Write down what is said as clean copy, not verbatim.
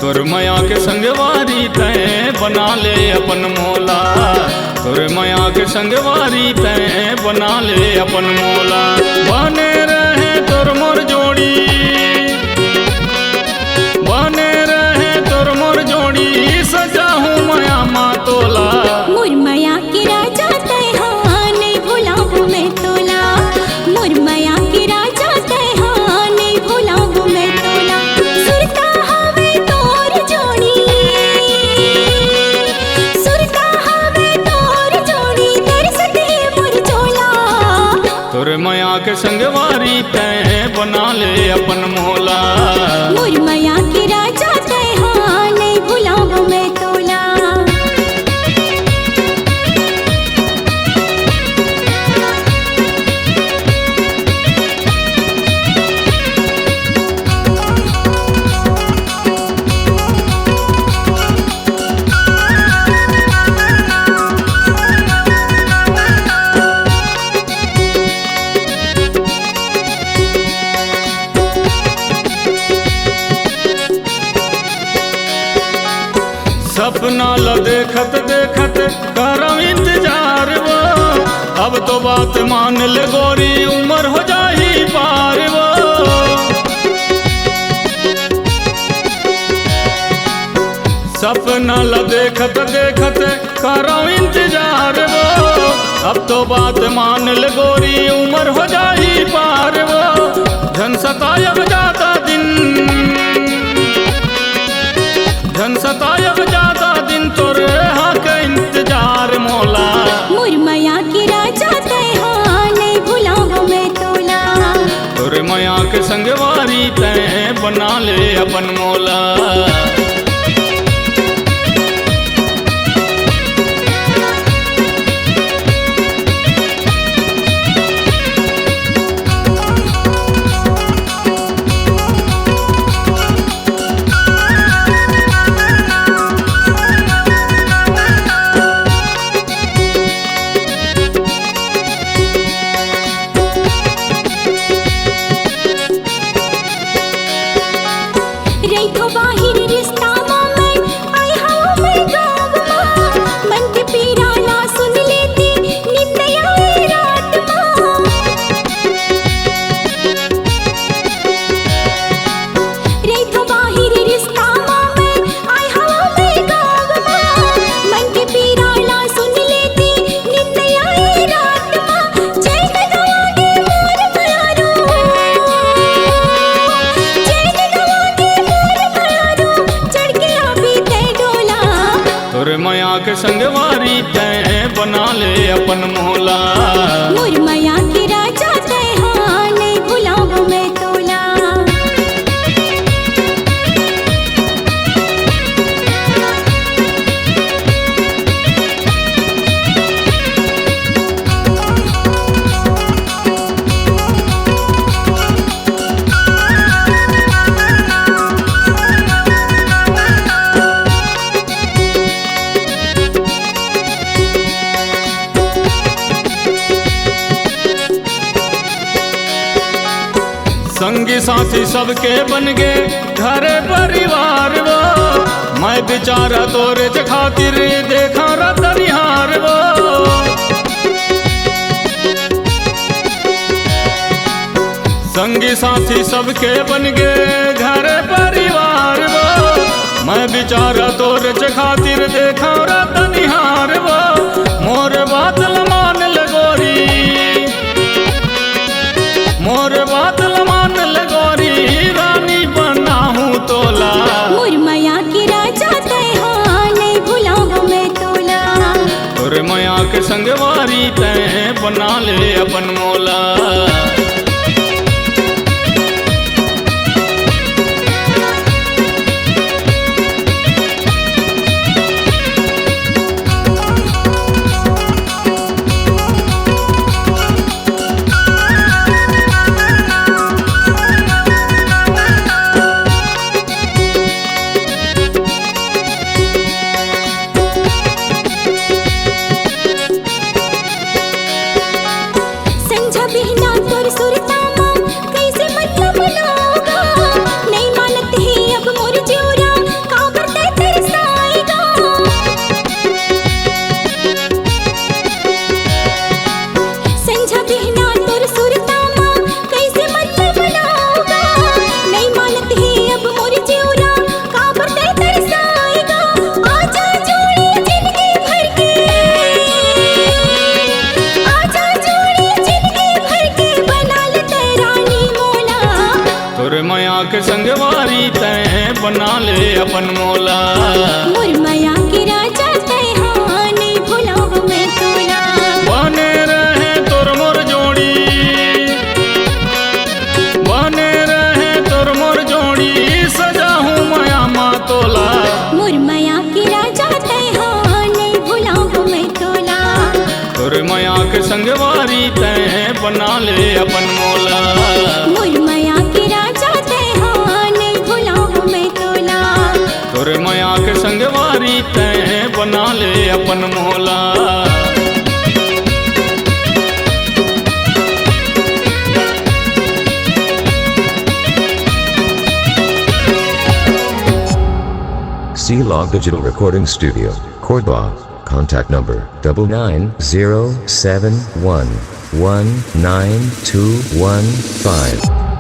तोर माया के संगवारी तैं बना ले अपन मोला, तोर माया के संगवारी तैं बना ले अपन मोला। बने रहे तोर मोर जोड़ी, बने रहे तोर मोर जोड़ी, सजा हूँ माया माँ तोला। मोर माया के राजा तै हाँ नहीं भुलाऊं मैं तोला, मोर माया के राजा तै हाँ नहीं भुलाऊं मैं तोला। सुरता हवे तोर जोड़ी, सुरता हवे तोर जोड़ी, दर्शत है मोर चोला। तोर माया के संगवारी तैं बना ले अपन मोला, मोर माया के राजा तै हाँ नहीं भुलाऊं मैं तोला। सपना ल देखत देखत करम इंतजार वो, अब तो बात मान ले गोरी उम्र हो जाही पार वो। सपना ल देखत देखत करम इंतजार वो, अब तो बात मान ले गोरी उम्र हो जाही पार वो। धन सतायब जाता दिन, धन सतायब जाता दिन, तोरे हाँ के इंतजार मोला। मोर माया के राजा तै हाँ नहीं भुलाऊं मैं तोला, तोरे माया के संगवारी तैं बना ले अपन मोला। रैथो बाहिर रिश्ता माँ मैं आई हाँ मैं गाँव माँ, मन के पीरा ना सुन लेती नींद आई रात माँ। रैथो बाहिर रिश्ता माँ मैं आई हाँ मैं गाँव माँ, मन के पीरा ना सुन लेती नींद आई रात माँ। चैन गवागे मोर प्यारो, चैन गवागे चढ़ के अभी तै डोला। तोरे माया के संगवारी तैं बना ले अपन मोला, मोर माया के राजा तै हाँ नहीं भुलाऊं मैं तोला। संगी साथी सबके बन गे घरे परिवार वो, मैं बेचारा तोरे खातिर देखा रतनिहार वो। संगी साथी सबके बन गे घरे परिवार वो, मैं बेचारा तोरे खातिर देखा रतनिहार वो। मोर बात ल मान ले गोरी, मोर बात ल मान ले गोरी, रानी बना हूँ तोला। मोर माया के राजा तै हाँ नहीं भुलाऊं मैं तोला, तोरे माया के संगवारी तैं बना ले अपन मोला। बना ले अपन मोला। मुरमया के राजा तय हाँ नहीं भुलाऊं मैं तोला। बने रहे तोर मोर जोड़ी, बने रहे तोर मोर जोड़ी, सजा हूँ माया माँ तोला। मुरमया के राजा तय हाँ नहीं भुलाऊं मैं तोला। तोर माया के संगवारी तय बना ले अपन मोला। मुरमया के राजा तय हाँ नहीं भुलाऊं मैं तोला। तोर माया के संगवारी तय बना ले अपन मोला। C-Log Digital Recording Studio, Cordoba. Contact number 9907119215.